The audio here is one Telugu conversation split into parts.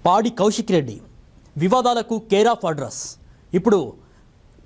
పాడి కౌశిక్ రెడ్డి వివాదాలకు కేర్ ఆఫ్ అడ్రస్. ఇప్పుడు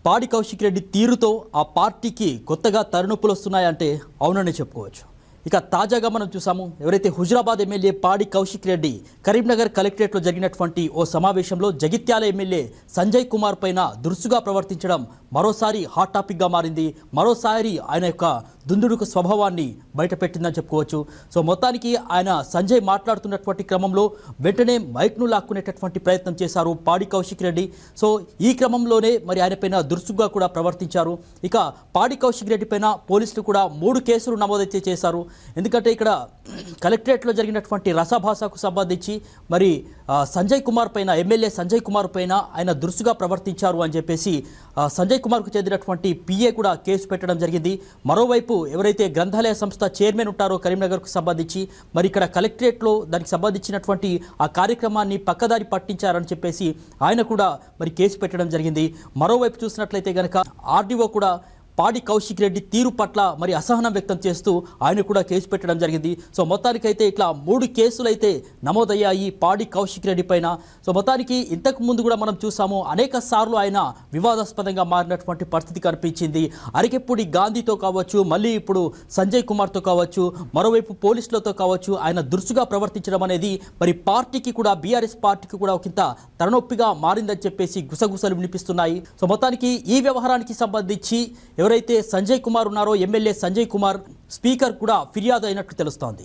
పాడి కౌశిక్ రెడ్డి తీరుతో ఆ పార్టీకి కొత్తగా తలనొప్పులు వస్తున్నాయంటే అవునని చెప్పుకోవచ్చు. ఇక తాజాగా మనం చూసాము, ఎవరైతే హుజురాబాద్ ఎమ్మెల్యే పాడి కౌశిక్ రెడ్డి కరీంనగర్ కలెక్టరేట్లో జరిగినటువంటి ఓ సమావేశంలో జగిత్యాల ఎమ్మెల్యే సంజయ్ కుమార్ పైన దురుసుగా ప్రవర్తించడం మరోసారి హాట్ టాపిక్గా మారింది. మరోసారి ఆయన యొక్క దుందుడుకు స్వభావాన్ని బయటపెట్టిందని చెప్పుకోవచ్చు. సో మొత్తానికి ఆయన సంజయ్ మాట్లాడుతున్నటువంటి క్రమంలో వెంటనే మైక్ను లాక్కునేటటువంటి ప్రయత్నం చేశారు పాడి కౌశిక్ రెడ్డి. సో ఈ క్రమంలోనే మరి ఆయన పైన దురుసుగా కూడా ప్రవర్తించారు. ఇక పాడి కౌశిక్ రెడ్డి పైన పోలీసులు కూడా 3 కేసులు నమోదైతే చేశారు. ఎందుకంటే ఇక్కడ కలెక్టరేట్లో జరిగినటువంటి రసభాషకు సంబంధించి మరి సంజయ్ కుమార్ పైన, ఎమ్మెల్యే సంజయ్ కుమార్ పైన ఆయన దురుసుగా ప్రవర్తించారు అని చెప్పేసి సంజయ్ కుమార్కు చెందినటువంటి పిఏ కూడా కేసు పెట్టడం జరిగింది. మరోవైపు ఎవరైతే గ్రంథాలయ సంస్థ చైర్మన్ ఉంటారో కరీంనగర్కు సంబంధించి మరి ఇక్కడ కలెక్టరేట్లో దానికి సంబంధించినటువంటి ఆ కార్యక్రమాన్ని పక్కదారి పట్టించారని చెప్పేసి ఆయన కూడా మరి కేసు పెట్టడం జరిగింది. మరోవైపు చూసినట్లయితే కనుక ఆర్డీఓ కూడా పాడి కౌశిక్ రెడ్డి తీరు పట్ల మరి అసహనం వ్యక్తం చేస్తూ ఆయన కూడా కేసు పెట్టడం జరిగింది. సో మొత్తానికైతే ఇట్లా 3 కేసులు అయితే నమోదయ్యాయి పాడి కౌశిక్ రెడ్డి పైన. సో మొత్తానికి ఇంతకు ముందు కూడా మనం చూసాము, అనేక సార్లు ఆయన వివాదాస్పదంగా మారినటువంటి పరిస్థితి కనిపించింది. అరికెప్పుడు గాంధీతో కావచ్చు, మళ్ళీ ఇప్పుడు సంజయ్ కుమార్తో కావచ్చు, మరోవైపు పోలీసులతో కావచ్చు ఆయన దురుసుగా ప్రవర్తించడం అనేది మరి పార్టీకి కూడా, బీఆర్ఎస్ పార్టీకి కూడా ఒకంత తలనొప్పిగా మారిందని చెప్పేసి గుసగుసలు వినిపిస్తున్నాయి. సో మొత్తానికి ఈ వ్యవహారానికి సంబంధించి ఎవరైతే సంజయ్ కుమార్ ఉన్నారో, ఎమ్మెల్యే సంజయ్ కుమార్ స్పీకర్ కూడా ఫిర్యాదు అయినట్లు తెలుస్తోంది.